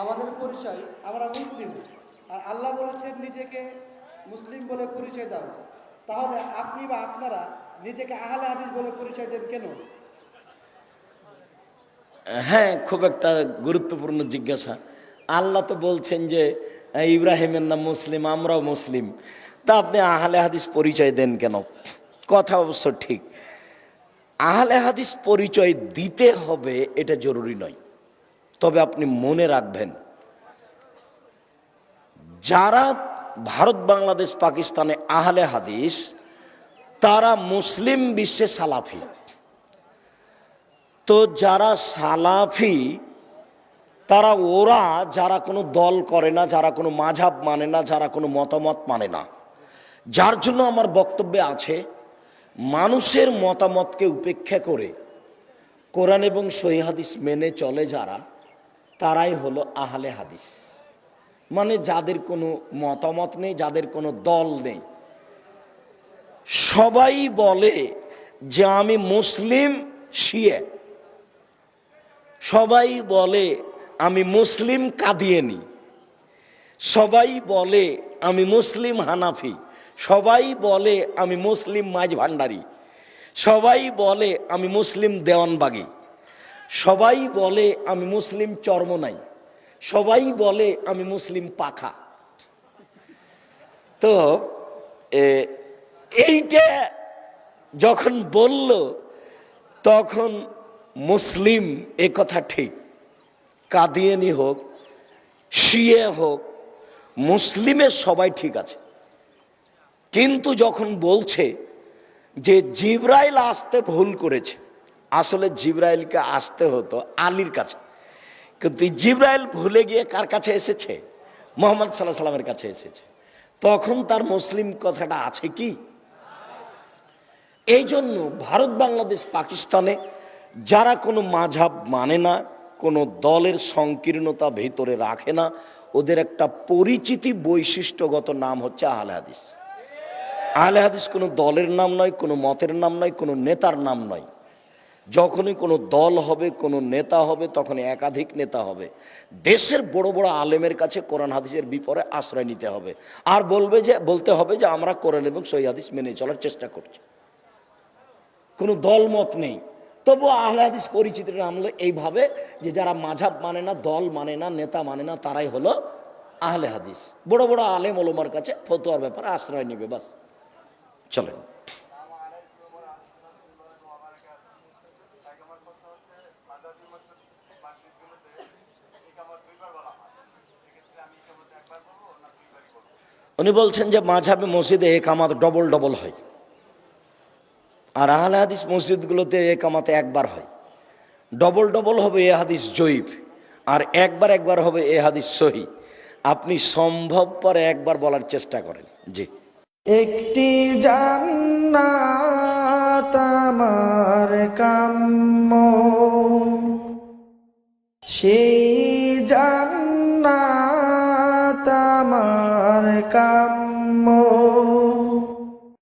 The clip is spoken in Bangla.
আমাদের পরিচয় আমরা মুসলিম, আর আল্লাহ বলেছেন নিজেকে মুসলিম বলে পরিচয় দাও। তাহলে আপনি বা আপনারা নিজেকে আহলে হাদিস বলে পরিচয় দেন কেন? হ্যাঁ, খুব একটা গুরুত্বপূর্ণ জিজ্ঞাসা। আল্লাহ তো বলছেন যে ইব্রাহিমের নাম মুসলিম, আমরাও মুসলিম, তা আপনি আহলে হাদিস পরিচয় দেন কেন? কথা অবশ্য ঠিক, আহলে হাদিস পরিচয় দিতে হবে এটা জরুরি নয়। তবে আপনি মনে রাখবেন, যারা ভারত, বাংলাদেশ, পাকিস্তানে আহলে হাদিস, তারা মুসলিম বিশ্বে সালাফি। তো যারা সালাফি তারা ওরা যারা কোনো দল করে না, যারা কোনো মাঝহাব মানে না, যারা কোনো মতামত মানে না, যার জন্য আমার বক্তব্যে আছে মানুষের মতামতকে উপেক্ষা করে কোরআন এবং সহিহ হাদিস মেনে চলে যারা, তারাই হলো আহলে হাদিস। মানে যাদের কোনো মতামত নেই, যাদের কোনো দল নেই, সবাই বলে যে আমি মুসলিম শিয়া, সবাই বলে আমি মুসলিম কাদিয়ানী, সবাই বলে আমি মুসলিম হানাফি, সবাই বলে আমি মুসলিম মাঝ ভান্ডারী, সবাই বলে আমি মুসলিম দেওয়ানবাগী, সবাই বলে আমি মুসলিম চরমনাই, সবাই বলে আমি মুসলিম পাখা। তো এইটা যখন বলল তখন মুসলিম এ কথা ঠিক, কাদিয়ানি হোক শিয়া হোক, মুসলিমের সবাই ঠিক আছে। কিন্তু যখন বলছে যে জিবরাইল আসতে ভুল করেছে, আসলে জিবরাইলকে আসতে হতো আলীর কাছে, কিন্তু জিবরাইল ভুলে গিয়ে কার কাছে এসেছে? মুহাম্মদ সাল্লাল্লাহু আলাইহি সাল্লামের কাছে এসেছে। তখন তার মুসলিম কথাটা আছে কি? এই জন্য ভারত, বাংলাদেশ, পাকিস্তানে যারা কোনো মাঝহাব মানে না, কোনো দলের সংকীর্ণতা ভিতরে রাখে না, ওদের একটা পরিচিতি বৈশিষ্ট্যগত নাম হচ্ছে আহলে হাদিস। আহলে হাদিস কোনো দলের নাম নয়, কোনো মতের নাম নয়, কোনো নেতার নাম নয়। যখনই কোনো দল হবে, কোনো নেতা হবে, তখন একাধিক নেতা হবে। দেশের বড় বড় আলেমের কাছে কোরআন হাদিসের বিপরে আশ্রয় নিতে হবে, আর বলতে হবে যে আমরা কোরআন এবং সহিহ হাদিস মেনে চলার চেষ্টা করছি। কোনো দল মত নেই, তবু আহলে হাদিস পরিচিতির নাম হলো এইভাবে যে যারা মাঝহাব মানে না, দল মানে না, নেতা মানে না, তারাই হলো আহলে হাদিস। বড় বড় আলেম ওলামার কাছে ফতোয়ার ব্যাপারে আশ্রয় নেবে, বাস। চলেন। উনি বলছেন যে মাঝহাবে মসজিদে একামত ডবল ডবল হয়, আর আহলে হাদিস মসজিদগুলোতে একামতে একবার হয়। ডবল ডবল হবে এ হাদিস জয়ীফ, আর একবার একবার হবে এ হাদিস সহি। আপনি সম্ভবপর একবার বলার চেষ্টা করেন। জি। একটি জান্নাত আমার কাম্য, সেই জান্নাত আমার কাম্য,